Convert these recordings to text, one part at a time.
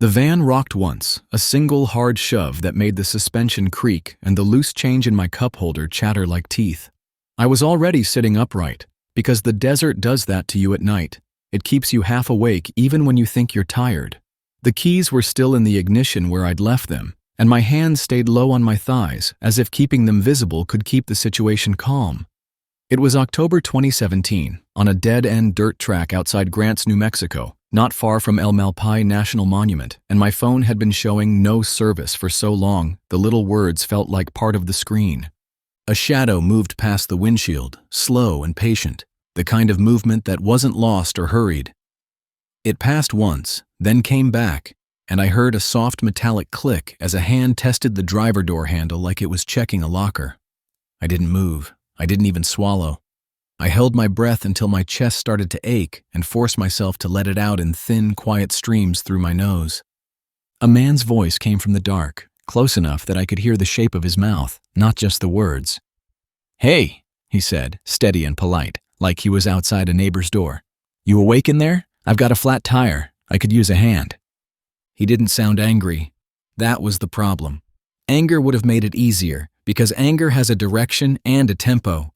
The van rocked once, a single hard shove that made the suspension creak and the loose change in my cup holder chatter like teeth. I was already sitting upright, because the desert does that to you at night. It keeps you half awake even when you think you're tired. The keys were still in the ignition where I'd left them, and my hands stayed low on my thighs, as if keeping them visible could keep the situation calm. It was October 2017, on a dead-end dirt track outside Grants, New Mexico, not far from El Malpais National Monument, and my phone had been showing no service for so long the little words felt like part of the screen. A shadow moved past the windshield, slow and patient, the kind of movement that wasn't lost or hurried. It passed once, then came back, and I heard a soft metallic click as a hand tested the driver door handle like it was checking a locker. I didn't move. I didn't even swallow. I held my breath until my chest started to ache and forced myself to let it out in thin, quiet streams through my nose. A man's voice came from the dark, close enough that I could hear the shape of his mouth, not just the words. "Hey," he said, steady and polite, like he was outside a neighbor's door. "You awake in there? I've got a flat tire. I could use a hand." He didn't sound angry. That was the problem. Anger would have made it easier, because anger has a direction and a tempo.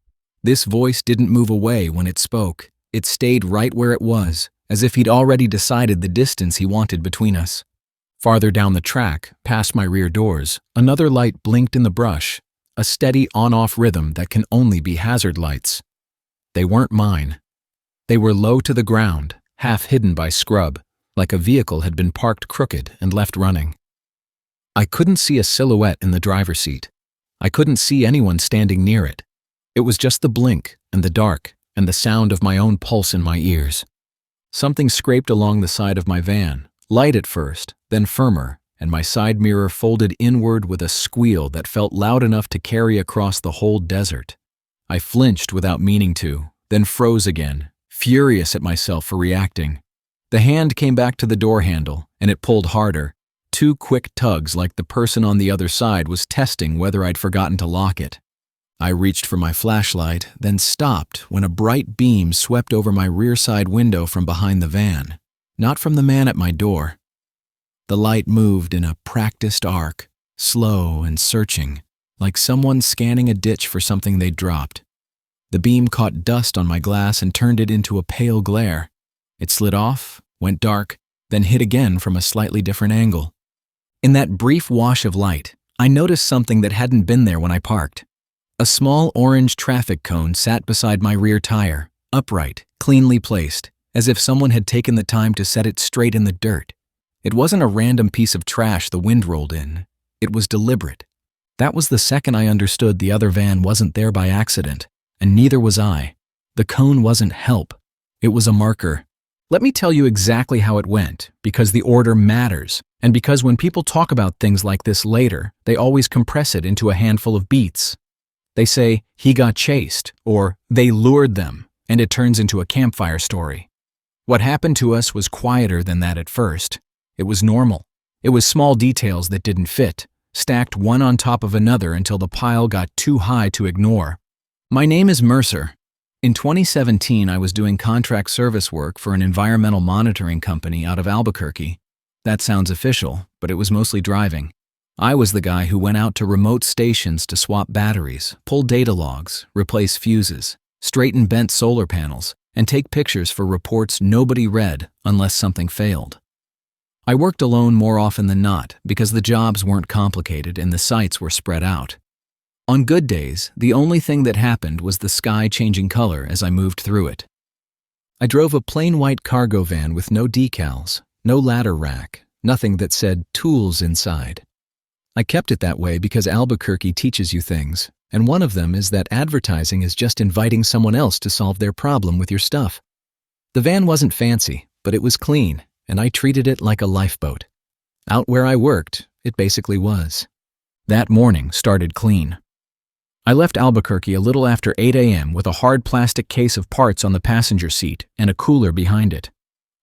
This voice didn't move away when it spoke. It stayed right where it was, as if he'd already decided the distance he wanted between us. Farther down the track, past my rear doors, another light blinked in the brush, a steady on-off rhythm that can only be hazard lights. They weren't mine. They were low to the ground, half hidden by scrub, like a vehicle had been parked crooked and left running. I couldn't see a silhouette in the driver's seat. I couldn't see anyone standing near it. It was just the blink and the dark and the sound of my own pulse in my ears. Something scraped along the side of my van, light at first, then firmer, and my side mirror folded inward with a squeal that felt loud enough to carry across the whole desert. I flinched without meaning to, then froze again, furious at myself for reacting. The hand came back to the door handle, and it pulled harder. 2 quick tugs like the person on the other side was testing whether I'd forgotten to lock it. I reached for my flashlight, then stopped when a bright beam swept over my rear side window from behind the van, not from the man at my door. The light moved in a practiced arc, slow and searching, like someone scanning a ditch for something they'd dropped. The beam caught dust on my glass and turned it into a pale glare. It slid off, went dark, then hit again from a slightly different angle. In that brief wash of light, I noticed something that hadn't been there when I parked. A small orange traffic cone sat beside my rear tire, upright, cleanly placed, as if someone had taken the time to set it straight in the dirt. It wasn't a random piece of trash the wind rolled in. It was deliberate. That was the second I understood the other van wasn't there by accident, and neither was I. The cone wasn't help. It was a marker. Let me tell you exactly how it went, because the order matters, and because when people talk about things like this later, they always compress it into a handful of beats. They say, "He got chased," or "they lured them," and it turns into a campfire story. What happened to us was quieter than that at first. It was normal. It was small details that didn't fit, stacked one on top of another until the pile got too high to ignore. My name is Mercer. In 2017, I was doing contract service work for an environmental monitoring company out of Albuquerque. That sounds official, but it was mostly driving. I was the guy who went out to remote stations to swap batteries, pull data logs, replace fuses, straighten bent solar panels, and take pictures for reports nobody read unless something failed. I worked alone more often than not because the jobs weren't complicated and the sites were spread out. On good days, the only thing that happened was the sky changing color as I moved through it. I drove a plain white cargo van with no decals, no ladder rack, nothing that said tools inside. I kept it that way because Albuquerque teaches you things, and one of them is that advertising is just inviting someone else to solve their problem with your stuff. The van wasn't fancy, but it was clean, and I treated it like a lifeboat. Out where I worked, it basically was. That morning started clean. I left Albuquerque a little after 8 a.m. with a hard plastic case of parts on the passenger seat and a cooler behind it.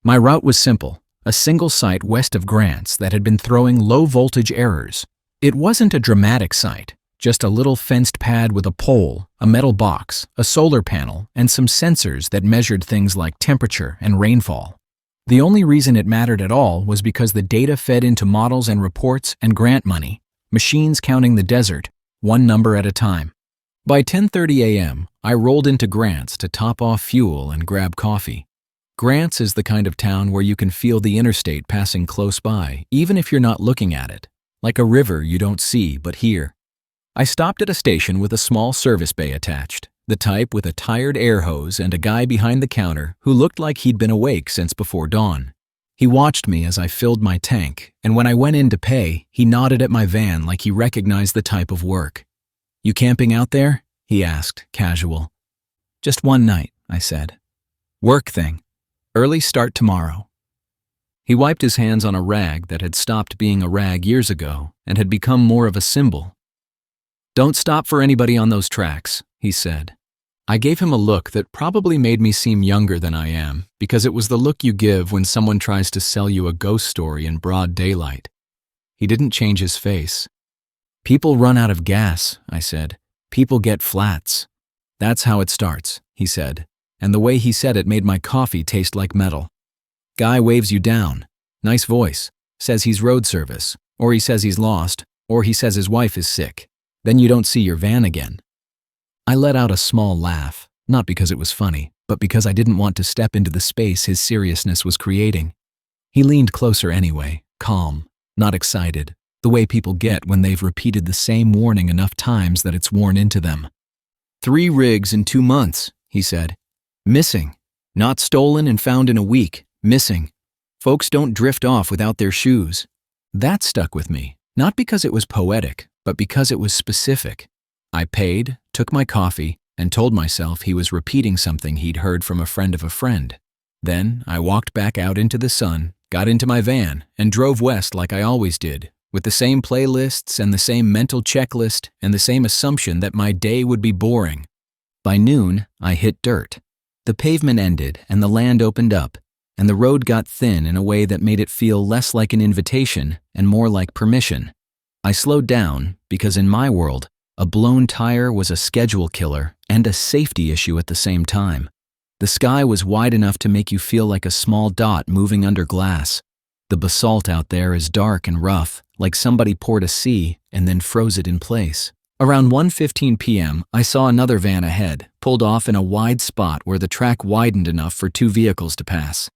My route was simple, a single site west of Grants that had been throwing low-voltage errors. It wasn't a dramatic site, just a little fenced pad with a pole, a metal box, a solar panel, and some sensors that measured things like temperature and rainfall. The only reason it mattered at all was because the data fed into models and reports and grant money, machines counting the desert, one number at a time. By 10:30 a.m., I rolled into Grants to top off fuel and grab coffee. Grants is the kind of town where you can feel the interstate passing close by, even if you're not looking at it, like a river you don't see but hear. I stopped at a station with a small service bay attached, the type with a tired air hose and a guy behind the counter who looked like he'd been awake since before dawn. He watched me as I filled my tank, and when I went in to pay, he nodded at my van like he recognized the type of work. "You camping out there?" he asked, casual. "Just one night," I said. "Work thing. Early start tomorrow." He wiped his hands on a rag that had stopped being a rag years ago and had become more of a symbol. "Don't stop for anybody on those tracks," he said. I gave him a look that probably made me seem younger than I am, because it was the look you give when someone tries to sell you a ghost story in broad daylight. He didn't change his face. "People run out of gas," I said. "People get flats." "That's how it starts," he said, and the way he said it made my coffee taste like metal. "Guy waves you down. Nice voice. Says he's road service, or he says he's lost, or he says his wife is sick. Then you don't see your van again." I let out a small laugh, not because it was funny, but because I didn't want to step into the space his seriousness was creating. He leaned closer anyway, calm, not excited, the way people get when they've repeated the same warning enough times that it's worn into them. 3 rigs in 2 months, he said. "Missing. Not stolen and found in a week. Missing. Folks don't drift off without their shoes." That stuck with me, not because it was poetic, but because it was specific. I paid, took my coffee, and told myself he was repeating something he'd heard from a friend of a friend. Then I walked back out into the sun, got into my van, and drove west like I always did, with the same playlists and the same mental checklist and the same assumption that my day would be boring. By noon, I hit dirt. The pavement ended and the land opened up, and the road got thin in a way that made it feel less like an invitation and more like permission. I slowed down because in my world, a blown tire was a schedule killer and a safety issue at the same time. The sky was wide enough to make you feel like a small dot moving under glass. The basalt out there is dark and rough, like somebody poured a sea and then froze it in place. Around 1:15 p.m., I saw another van ahead, pulled off in a wide spot where the track widened enough for 2 vehicles to pass.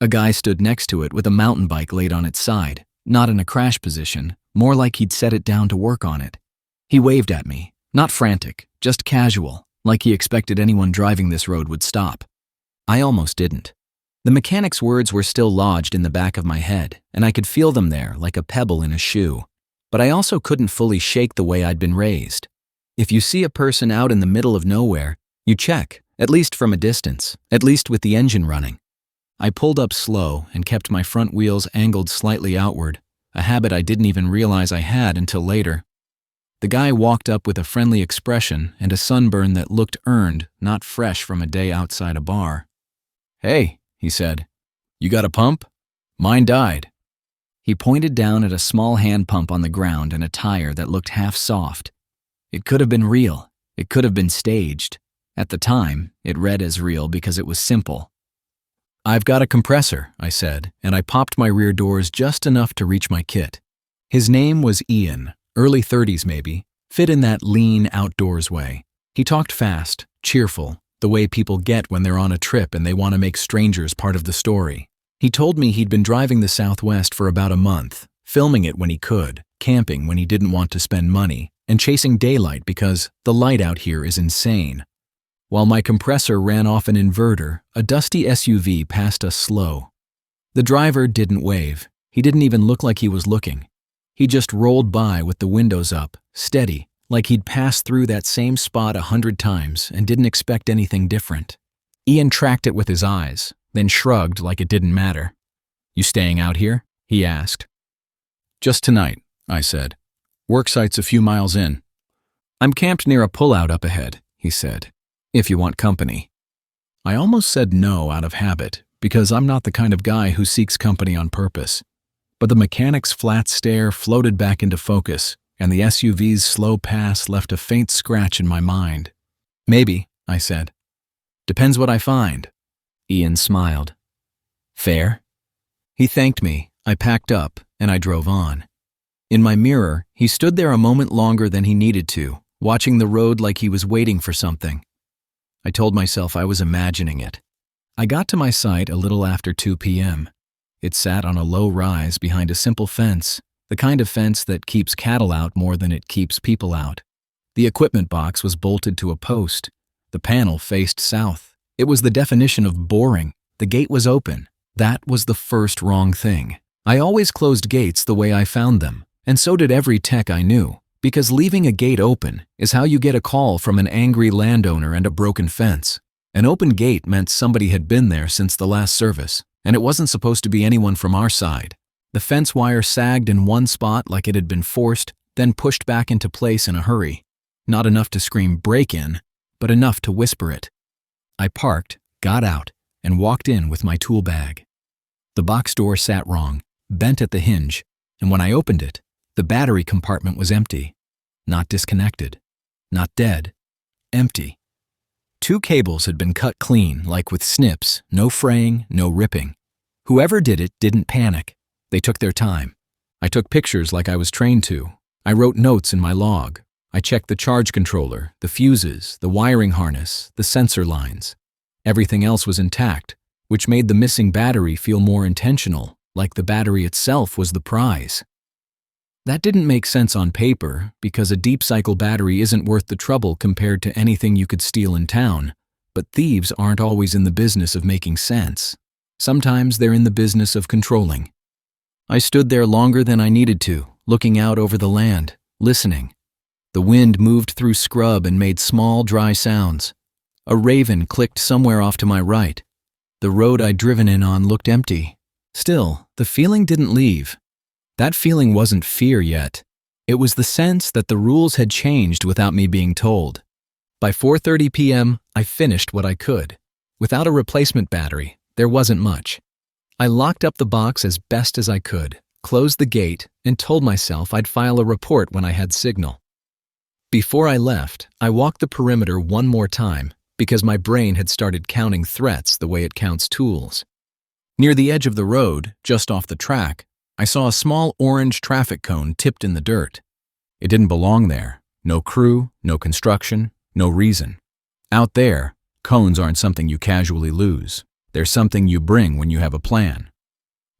A guy stood next to it with a mountain bike laid on its side, not in a crash position, more like he'd set it down to work on it. He waved at me, not frantic, just casual, like he expected anyone driving this road would stop. I almost didn't. The mechanic's words were still lodged in the back of my head, and I could feel them there like a pebble in a shoe. But I also couldn't fully shake the way I'd been raised. If you see a person out in the middle of nowhere, you check, at least from a distance, at least with the engine running. I pulled up slow and kept my front wheels angled slightly outward, a habit I didn't even realize I had until later. The guy walked up with a friendly expression and a sunburn that looked earned, not fresh from a day outside a bar. "Hey," he said, "you got a pump? Mine died." He pointed down at a small hand pump on the ground and a tire that looked half soft. It could have been real. It could have been staged. At the time, it read as real because it was simple. "I've got a compressor," I said, and I popped my rear doors just enough to reach my kit. His name was Ian, early 30s maybe, fit in that lean outdoors way. He talked fast, cheerful, the way people get when they're on a trip and they want to make strangers part of the story. He told me he'd been driving the Southwest for about a month, filming it when he could, camping when he didn't want to spend money, and chasing daylight because the light out here is insane. While my compressor ran off an inverter, a dusty SUV passed us slow. The driver didn't wave. He didn't even look like he was looking. He just rolled by with the windows up, steady, like he'd passed through that same spot 100 times and didn't expect anything different. Ian tracked it with his eyes, then shrugged like it didn't matter. "You staying out here?" he asked. "Just tonight," I said. "Worksite's a few miles in." "I'm camped near a pullout up ahead," he said. "If you want company." I almost said no out of habit, because I'm not the kind of guy who seeks company on purpose. But the mechanic's flat stare floated back into focus, and the SUV's slow pass left a faint scratch in my mind. "Maybe," I said. "Depends what I find." Ian smiled. Fair? He thanked me, I packed up, and I drove on. In my mirror, he stood there a moment longer than he needed to, watching the road like he was waiting for something. I told myself I was imagining it. I got to my site a little after 2 p.m. It sat on a low rise behind a simple fence, the kind of fence that keeps cattle out more than it keeps people out. The equipment box was bolted to a post. The panel faced south. It was the definition of boring. The gate was open. That was the first wrong thing. I always closed gates the way I found them, and so did every tech I knew, because leaving a gate open is how you get a call from an angry landowner and a broken fence. An open gate meant somebody had been there since the last service, and it wasn't supposed to be anyone from our side. The fence wire sagged in one spot like it had been forced, then pushed back into place in a hurry. Not enough to scream break in, but enough to whisper it. I parked, got out, and walked in with my tool bag. The box door sat wrong, bent at the hinge, and when I opened it, the battery compartment was empty. Not disconnected. Not dead. Empty. 2 cables had been cut clean, like with snips, no fraying, no ripping. Whoever did it didn't panic. They took their time. I took pictures like I was trained to. I wrote notes in my log. I checked the charge controller, the fuses, the wiring harness, the sensor lines. Everything else was intact, which made the missing battery feel more intentional, like the battery itself was the prize. That didn't make sense on paper, because a deep cycle battery isn't worth the trouble compared to anything you could steal in town. But thieves aren't always in the business of making sense. Sometimes they're in the business of controlling. I stood there longer than I needed to, looking out over the land, listening. The wind moved through scrub and made small, dry sounds. A raven clicked somewhere off to my right. The road I'd driven in on looked empty. Still, the feeling didn't leave. That feeling wasn't fear yet. It was the sense that the rules had changed without me being told. By 4:30 p.m., I finished what I could. Without a replacement battery, there wasn't much. I locked up the box as best as I could, closed the gate, and told myself I'd file a report when I had signal. Before I left, I walked the perimeter one more time because my brain had started counting threats the way it counts tools. Near the edge of the road, just off the track, I saw a small orange traffic cone tipped in the dirt. It didn't belong there. No crew, no construction, no reason. Out there, cones aren't something you casually lose. They're something you bring when you have a plan.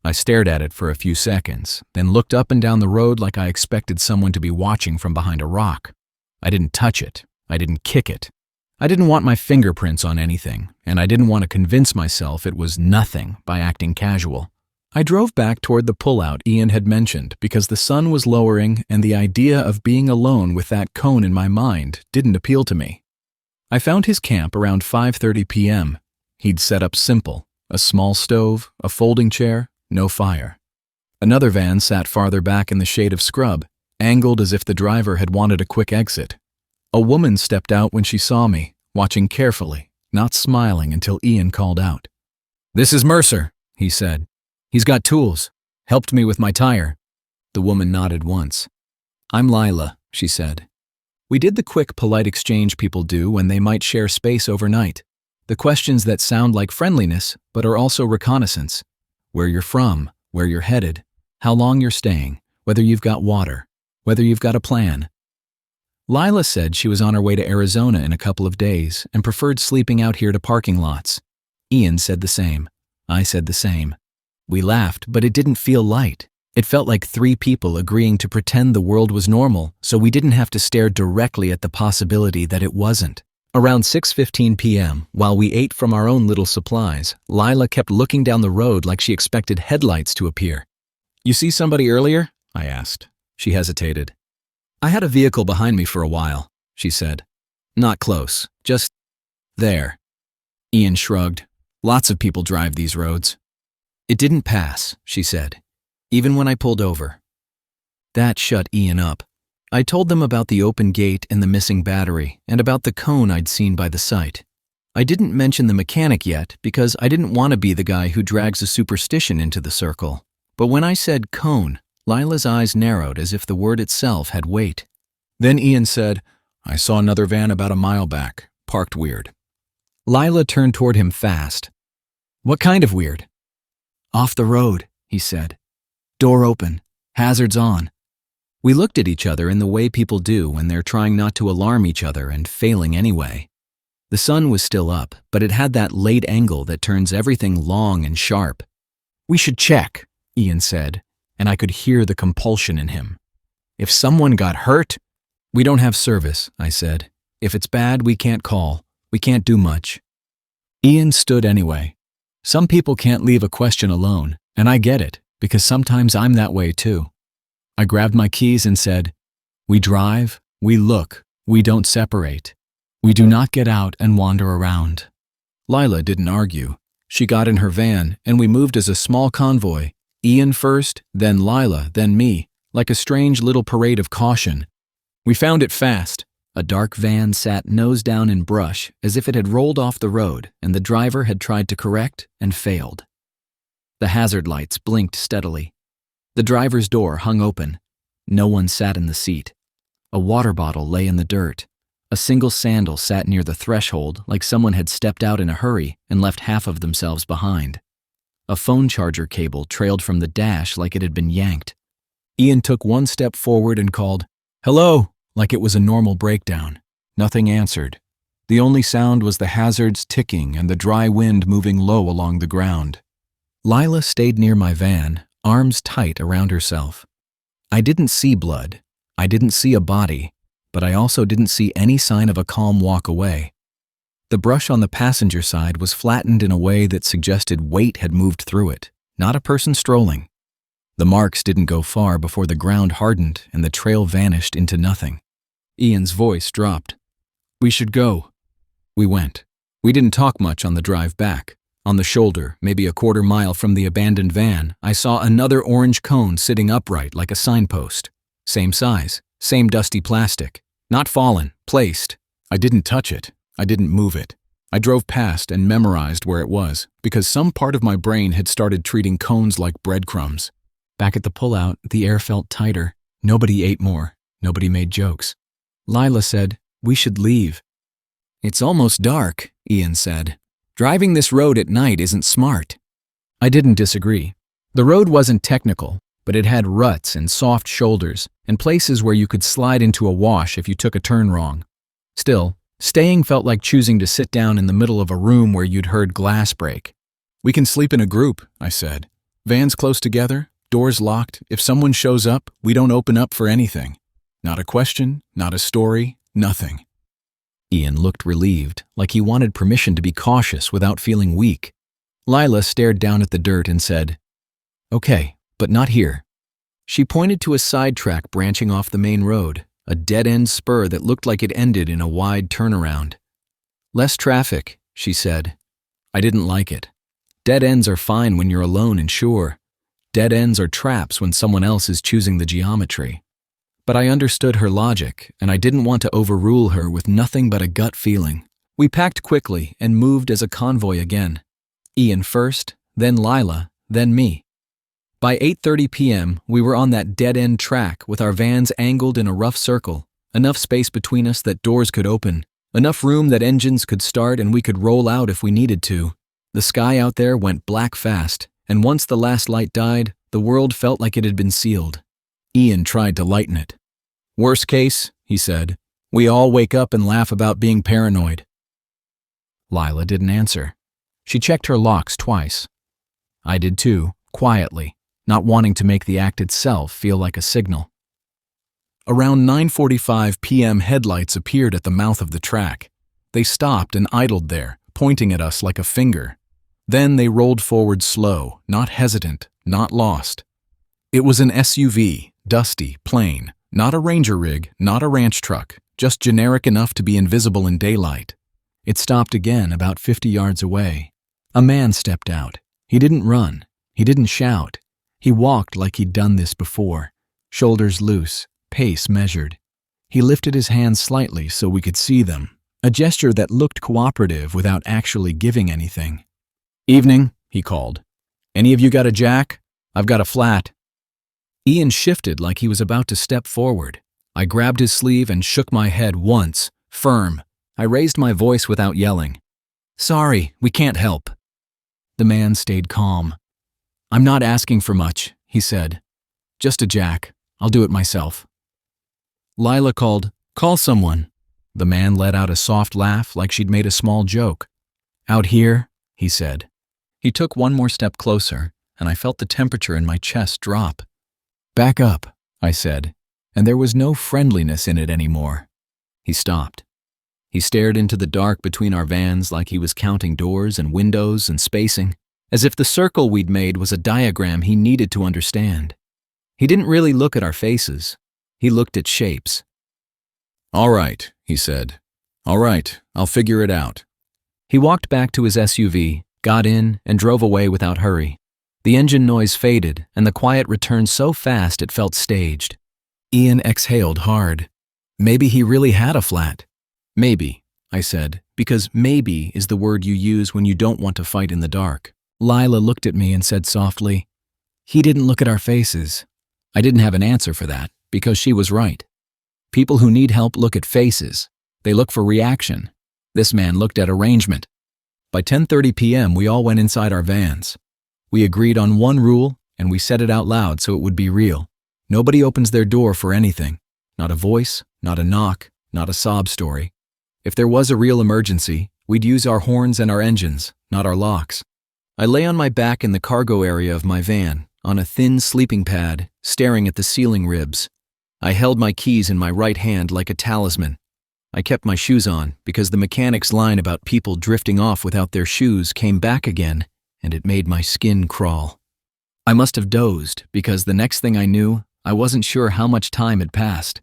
I stared at it for a few seconds, then looked up and down the road like I expected someone to be watching from behind a rock. I didn't touch it. I didn't kick it. I didn't want my fingerprints on anything, and I didn't want to convince myself it was nothing by acting casual. I drove back toward the pullout Ian had mentioned because the sun was lowering and the idea of being alone with that cone in my mind didn't appeal to me. I found his camp around 5:30 p.m. He'd set up simple, a small stove, a folding chair, no fire. Another van sat farther back in the shade of scrub, angled as if the driver had wanted a quick exit. A woman stepped out when she saw me, watching carefully, not smiling until Ian called out. "This is Mercer," he said. "He's got tools. Helped me with my tire." The woman nodded once. "I'm Lila," she said. We did the quick, polite exchange people do when they might share space overnight. The questions that sound like friendliness, but are also reconnaissance. Where you're from, where you're headed, how long you're staying, whether you've got water, whether you've got a plan. Lila said she was on her way to Arizona in a couple of days and preferred sleeping out here to parking lots. Ian said the same. I said the same. We laughed, but it didn't feel light. It felt like 3 people agreeing to pretend the world was normal so we didn't have to stare directly at the possibility that it wasn't. Around 6:15 p.m., while we ate from our own little supplies, Lila kept looking down the road like she expected headlights to appear. "You see somebody earlier?" I asked. She hesitated. "I had a vehicle behind me for a while," she said. "Not close, just there." Ian shrugged. "Lots of people drive these roads." "It didn't pass," she said, "even when I pulled over." That shut Ian up. I told them about the open gate and the missing battery, and about the cone I'd seen by the site. I didn't mention the mechanic yet because I didn't want to be the guy who drags a superstition into the circle. But when I said cone, Lila's eyes narrowed as if the word itself had weight. Then Ian said, "I saw another van about a mile back, parked weird." Lila turned toward him fast. "What kind of weird?" Off the road, he said. Door open. Hazards on. We looked at each other in the way people do when they're trying not to alarm each other and failing anyway. The sun was still up, but it had that late angle that turns everything long and sharp. We should check, Ian said, and I could hear the compulsion in him. If someone got hurt, we don't have service, I said. If it's bad, we can't call. We can't do much. Ian stood anyway. Some people can't leave a question alone, and I get it, because sometimes I'm that way too. I grabbed my keys and said, we drive, we look, we don't separate. We do not get out and wander around. Lila didn't argue. She got in her van, and we moved as a small convoy. Ian first, then Lila, then me, like a strange little parade of caution. We found it fast. A dark van sat nose down in brush as if it had rolled off the road and the driver had tried to correct and failed. The hazard lights blinked steadily. The driver's door hung open. No one sat in the seat. A water bottle lay in the dirt. A single sandal sat near the threshold like someone had stepped out in a hurry and left half of themselves behind. A phone charger cable trailed from the dash like it had been yanked. Ian took one step forward and called, "Hello," like it was a normal breakdown. Nothing answered. The only sound was the hazards ticking and the dry wind moving low along the ground. Lila stayed near my van, arms tight around herself. I didn't see blood. I didn't see a body, but I also didn't see any sign of a calm walk away. The brush on the passenger side was flattened in a way that suggested weight had moved through it, not a person strolling. The marks didn't go far before the ground hardened and the trail vanished into nothing. Ian's voice dropped. We should go. We went. We didn't talk much on the drive back. On the shoulder, maybe a quarter mile from the abandoned van, I saw another orange cone sitting upright like a signpost. Same size, same dusty plastic. Not fallen, placed. I didn't touch it. I didn't move it. I drove past and memorized where it was, because some part of my brain had started treating cones like breadcrumbs. Back at the pullout, the air felt tighter. Nobody ate more. Nobody made jokes. Lila said, we should leave. It's almost dark, Ian said. Driving this road at night isn't smart. I didn't disagree. The road wasn't technical, but it had ruts and soft shoulders and places where you could slide into a wash if you took a turn wrong. Still, staying felt like choosing to sit down in the middle of a room where you'd heard glass break. We can sleep in a group, I said. Vans close together, doors locked. If someone shows up, we don't open up for anything. Not a question, not a story, nothing. Ian looked relieved, like he wanted permission to be cautious without feeling weak. Lila stared down at the dirt and said, okay, but not here. She pointed to a sidetrack branching off the main road, a dead-end spur that looked like it ended in a wide turnaround. Less traffic, she said. I didn't like it. Dead ends are fine when you're alone and sure. Dead ends are traps when someone else is choosing the geometry. But I understood her logic, and I didn't want to overrule her with nothing but a gut feeling. We packed quickly and moved as a convoy again. Ian first, then Lila, then me. By 8:30 p.m., we were on that dead-end track with our vans angled in a rough circle, enough space between us that doors could open, enough room that engines could start and we could roll out if we needed to. The sky out there went black fast, and once the last light died, the world felt like it had been sealed. Ian tried to lighten it. Worst case, he said, we all wake up and laugh about being paranoid. Lila didn't answer. She checked her locks twice. I did too, quietly, not wanting to make the act itself feel like a signal. Around 9:45 p.m. headlights appeared at the mouth of the track. They stopped and idled there, pointing at us like a finger. Then they rolled forward slow, not hesitant, not lost. It was an SUV, dusty, plain, not a ranger rig, not a ranch truck, just generic enough to be invisible in daylight. It stopped again about 50 yards away. A man stepped out. He didn't run. He didn't shout. He walked like he'd done this before, shoulders loose, pace measured. He lifted his hands slightly so we could see them, a gesture that looked cooperative without actually giving anything. Evening, he called. Any of you got a jack? I've got a flat. Ian shifted like he was about to step forward. I grabbed his sleeve and shook my head once, firm. I raised my voice without yelling. Sorry, we can't help. The man stayed calm. "I'm not asking for much," he said. "Just a jack. I'll do it myself." Lila called, "Call someone." The man let out a soft laugh like she'd made a small joke. "Out here," he said. He took one more step closer, and I felt the temperature in my chest drop. "Back up," I said, and there was no friendliness in it anymore. He stopped. He stared into the dark between our vans like he was counting doors and windows and spacing, as if the circle we'd made was a diagram he needed to understand. He didn't really look at our faces. He looked at shapes. "All right," he said. "All right, I'll figure it out." He walked back to his SUV, got in, and drove away without hurry. The engine noise faded, and the quiet returned so fast it felt staged. Ian exhaled hard. Maybe he really had a flat. "Maybe," I said, because maybe is the word you use when you don't want to fight in the dark. Lila looked at me and said softly, "He didn't look at our faces." I didn't have an answer for that, because she was right. People who need help look at faces. They look for reaction. This man looked at arrangement. By 10:30 p.m., we all went inside our vans. We agreed on one rule, and we said it out loud so it would be real. Nobody opens their door for anything. Not a voice, not a knock, not a sob story. If there was a real emergency, we'd use our horns and our engines, not our locks. I lay on my back in the cargo area of my van, on a thin sleeping pad, staring at the ceiling ribs. I held my keys in my right hand like a talisman. I kept my shoes on because the mechanic's line about people drifting off without their shoes came back again, and it made my skin crawl. I must have dozed because the next thing I knew, I wasn't sure how much time had passed.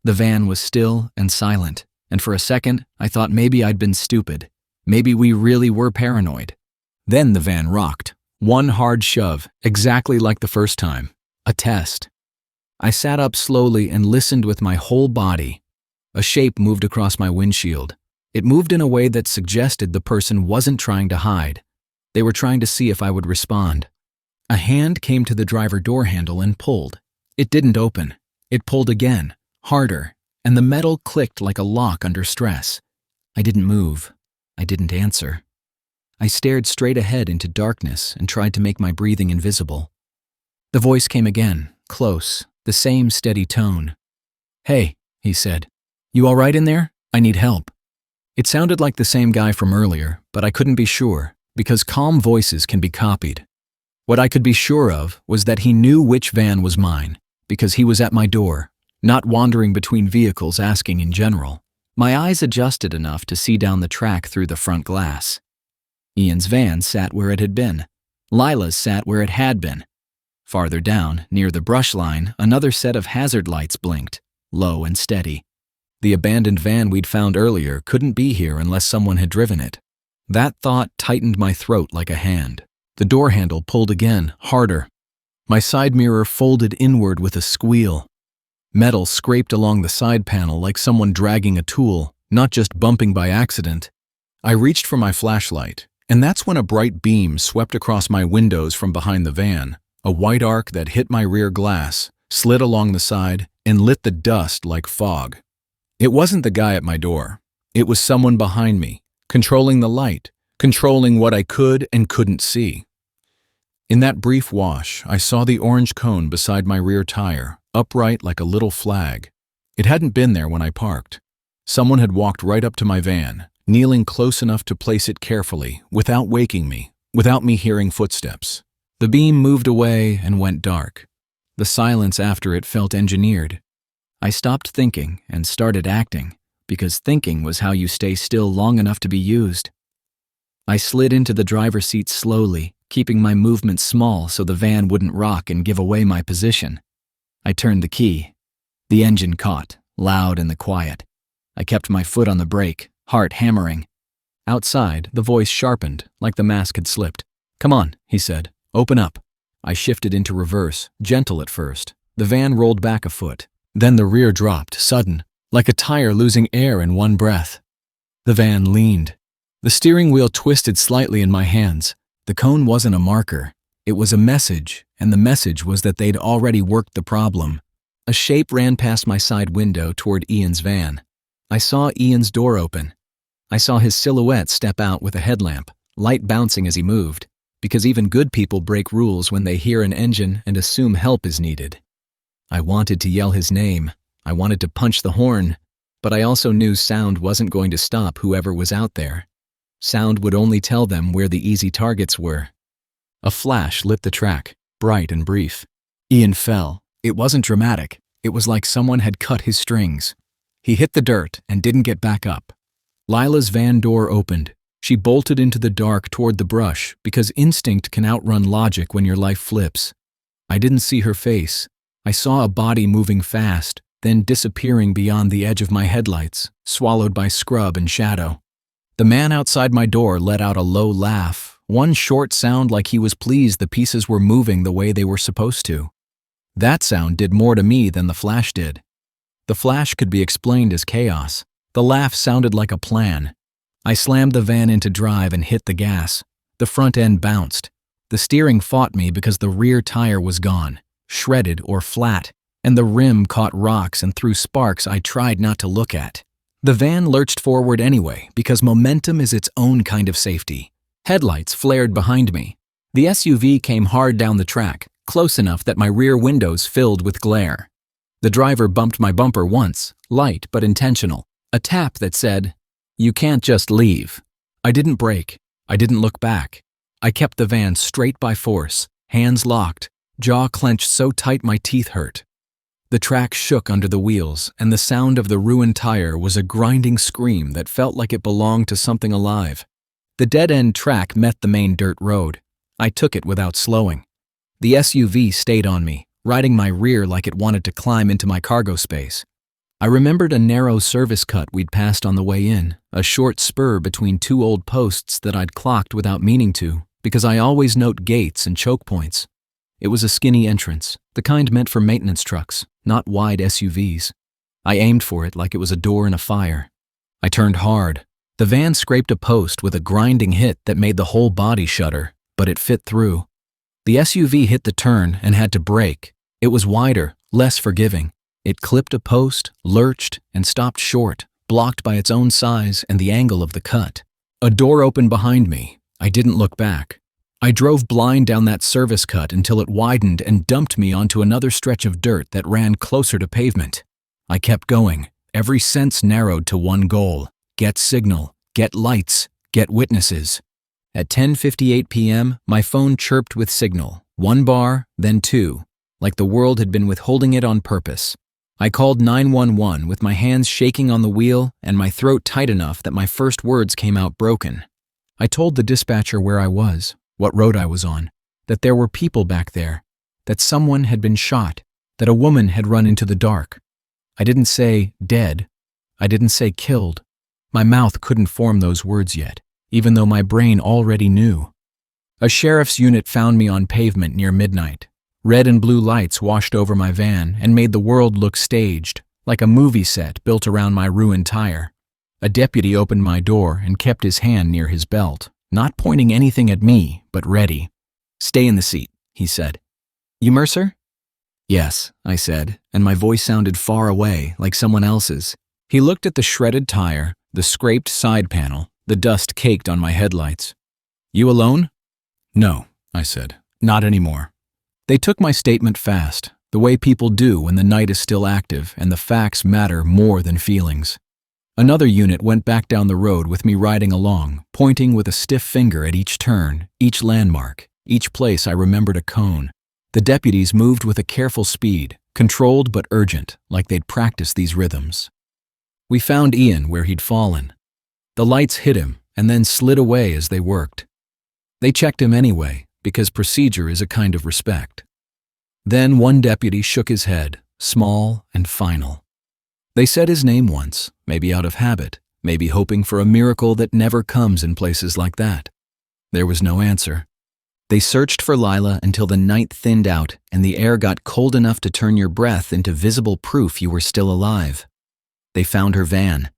The van was still and silent, and for a second, I thought maybe I'd been stupid. Maybe we really were paranoid. Then the van rocked. One hard shove, exactly like the first time. A test. I sat up slowly and listened with my whole body. A shape moved across my windshield. It moved in a way that suggested the person wasn't trying to hide. They were trying to see if I would respond. A hand came to the driver door handle and pulled. It didn't open. It pulled again, harder, and the metal clicked like a lock under stress. I didn't move. I didn't answer. I stared straight ahead into darkness and tried to make my breathing invisible. The voice came again, close, the same steady tone. "Hey," he said. "You all right in there? I need help." It sounded like the same guy from earlier, but I couldn't be sure, because calm voices can be copied. What I could be sure of was that he knew which van was mine, because he was at my door, not wandering between vehicles asking in general. My eyes adjusted enough to see down the track through the front glass. Ian's van sat where it had been. Lila's sat where it had been. Farther down, near the brush line, another set of hazard lights blinked, low and steady. The abandoned van we'd found earlier couldn't be here unless someone had driven it. That thought tightened my throat like a hand. The door handle pulled again, harder. My side mirror folded inward with a squeal. Metal scraped along the side panel like someone dragging a tool, not just bumping by accident. I reached for my flashlight, and that's when a bright beam swept across my windows from behind the van, a white arc that hit my rear glass, slid along the side, and lit the dust like fog. It wasn't the guy at my door. It was someone behind me, controlling the light, controlling what I could and couldn't see. In that brief wash, I saw the orange cone beside my rear tire, upright like a little flag. It hadn't been there when I parked. Someone had walked right up to my van, kneeling close enough to place it carefully, without waking me, without me hearing footsteps. The beam moved away and went dark. The silence after it felt engineered. I stopped thinking and started acting, because thinking was how you stay still long enough to be used. I slid into the driver's seat slowly, keeping my movements small so the van wouldn't rock and give away my position. I turned the key. The engine caught, loud in the quiet. I kept my foot on the brake, heart hammering. Outside, the voice sharpened, like the mask had slipped. "Come on," he said. "Open up." I shifted into reverse, gentle at first. The van rolled back a foot. Then the rear dropped, sudden, like a tire losing air in one breath. The van leaned. The steering wheel twisted slightly in my hands. The cone wasn't a marker. It was a message, and the message was that they'd already worked the problem. A shape ran past my side window toward Ian's van. I saw Ian's door open. I saw his silhouette step out with a headlamp, light bouncing as he moved. because even good people break rules when they hear an engine and assume help is needed. I wanted to yell his name. I wanted to punch the horn, but I also knew sound wasn't going to stop whoever was out there. Sound would only tell them where the easy targets were. A flash lit the track, bright and brief. Ian fell. It wasn't dramatic. It was like someone had cut his strings. He hit the dirt and didn't get back up. Lila's van door opened. She bolted into the dark toward the brush because instinct can outrun logic when your life flips. I didn't see her face. I saw a body moving fast, then disappearing beyond the edge of my headlights, swallowed by scrub and shadow. The man outside my door let out a low laugh, one short sound like he was pleased the pieces were moving the way they were supposed to. That sound did more to me than the flash did. The flash could be explained as chaos. The laugh sounded like a plan. I slammed the van into drive and hit the gas. The front end bounced. The steering fought me because the rear tire was gone, shredded or flat, and the rim caught rocks and threw sparks I tried not to look at. The van lurched forward anyway because momentum is its own kind of safety. Headlights flared behind me. The SUV came hard down the track, close enough that my rear windows filled with glare. The driver bumped my bumper once, light but intentional, a tap that said, "You can't just leave." I didn't brake. I didn't look back. I kept the van straight by force, hands locked, jaw clenched so tight my teeth hurt. The track shook under the wheels, and the sound of the ruined tire was a grinding scream that felt like it belonged to something alive. The dead-end track met the main dirt road. I took it without slowing. The SUV stayed on me, riding my rear like it wanted to climb into my cargo space. I remembered a narrow service cut we'd passed on the way in, a short spur between two old posts that I'd clocked without meaning to, because I always note gates and choke points. It was a skinny entrance, the kind meant for maintenance trucks, not wide SUVs. I aimed for it like it was a door in a fire. I turned hard. The van scraped a post with a grinding hit that made the whole body shudder, but it fit through. The SUV hit the turn and had to brake. It was wider, less forgiving. It clipped a post, lurched, and stopped short, blocked by its own size and the angle of the cut. A door opened behind me. I didn't look back. I drove blind down that service cut until it widened and dumped me onto another stretch of dirt that ran closer to pavement. I kept going, every sense narrowed to one goal: get signal, get lights, get witnesses. At 10:58 p.m., my phone chirped with signal, 1 bar, then 2, like the world had been withholding it on purpose. I called 911 with my hands shaking on the wheel and my throat tight enough that my first words came out broken. I told the dispatcher where I was, what road I was on, that there were people back there, that someone had been shot, that a woman had run into the dark. I didn't say dead. I didn't say killed. My mouth couldn't form those words yet, even though my brain already knew. A sheriff's unit found me on pavement near midnight. Red and blue lights washed over my van and made the world look staged, like a movie set built around my ruined tire. A deputy opened my door and kept his hand near his belt, not pointing anything at me, but ready. "Stay in the seat," he said. "You Mercer?" "Yes," I said, and my voice sounded far away, like someone else's. He looked at the shredded tire, the scraped side panel, the dust caked on my headlights. "You alone?" "No," I said, "not anymore." They took my statement fast, the way people do when the night is still active and the facts matter more than feelings. Another unit went back down the road with me riding along, pointing with a stiff finger at each turn, each landmark, each place I remembered a cone. The deputies moved with a careful speed, controlled but urgent, like they'd practiced these rhythms. We found Ian where he'd fallen. The lights hit him and then slid away as they worked. They checked him anyway, because procedure is a kind of respect. Then one deputy shook his head, small and final. They said his name once, maybe out of habit, maybe hoping for a miracle that never comes in places like that. There was no answer. They searched for Lila until the night thinned out and the air got cold enough to turn your breath into visible proof you were still alive. They found her van.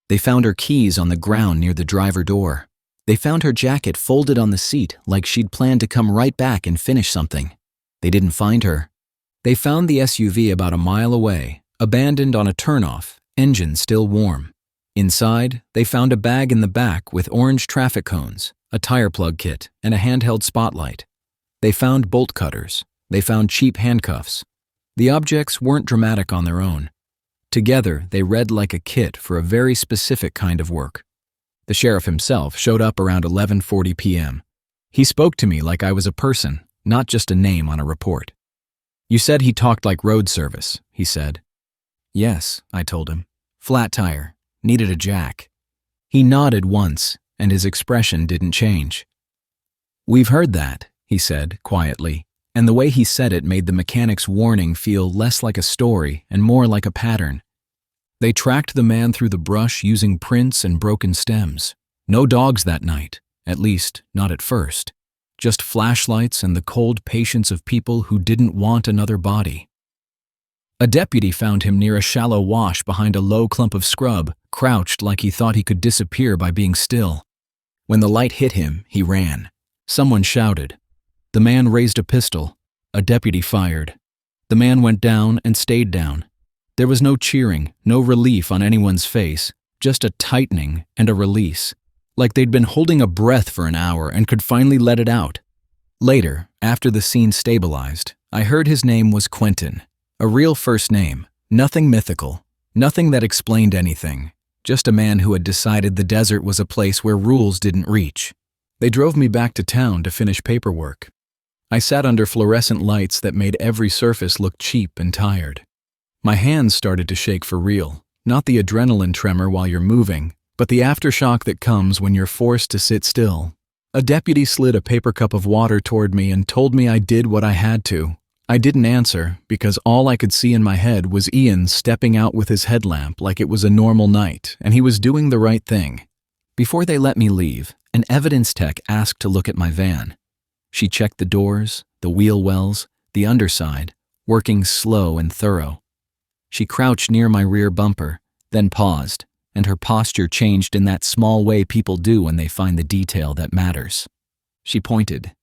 They found her keys on the ground near the driver door. They found her jacket folded on the seat like she'd planned to come right back and finish something. They didn't find her. They found the SUV about a mile away, abandoned on a turnoff, engine still warm. Inside, they found a bag in the back with orange traffic cones, a tire plug kit, and a handheld spotlight. They found bolt cutters. They found cheap handcuffs. The objects weren't dramatic on their own. Together, they read like a kit for a very specific kind of work. The sheriff himself showed up around 11:40 p.m. He spoke to me like I was a person, not just a name on a report. "You said he talked like road service," he said. "Yes," I told him. "Flat tire. Needed a jack." He nodded once, and his expression didn't change. "We've heard that," he said quietly, and the way he said it made the mechanic's warning feel less like a story and more like a pattern. They tracked the man through the brush using prints and broken stems. No dogs that night, at least not at first. Just flashlights and the cold patience of people who didn't want another body. A deputy found him near a shallow wash behind a low clump of scrub, crouched like he thought he could disappear by being still. When the light hit him, he ran. Someone shouted. The man raised a pistol. A deputy fired. The man went down and stayed down. There was no cheering, no relief on anyone's face, just a tightening and a release, like they'd been holding a breath for an hour and could finally let it out. Later, after the scene stabilized, I heard his name was Quentin. A real first name, nothing mythical, nothing that explained anything, just a man who had decided the desert was a place where rules didn't reach. They drove me back to town to finish paperwork. I sat under fluorescent lights that made every surface look cheap and tired. My hands started to shake for real, not the adrenaline tremor while you're moving, but the aftershock that comes when you're forced to sit still. A deputy slid a paper cup of water toward me and told me I did what I had to. I didn't answer because all I could see in my head was Ian stepping out with his headlamp like it was a normal night, and he was doing the right thing. Before they let me leave, an evidence tech asked to look at my van. She checked the doors, the wheel wells, the underside, working slow and thorough. She crouched near my rear bumper, then paused, and her posture changed in that small way people do when they find the detail that matters. She pointed.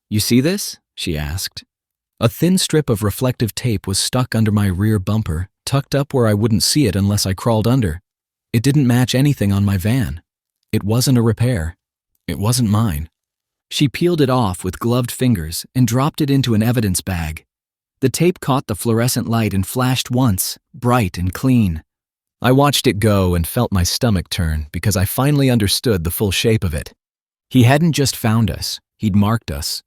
"You see this?" she asked. A thin strip of reflective tape was stuck under my rear bumper, tucked up where I wouldn't see it unless I crawled under. It didn't match anything on my van. It wasn't a repair. It wasn't mine. She peeled it off with gloved fingers and dropped it into an evidence bag. The tape caught the fluorescent light and flashed once, bright and clean. I watched it go and felt my stomach turn because I finally understood the full shape of it. He hadn't just found us, he'd marked us,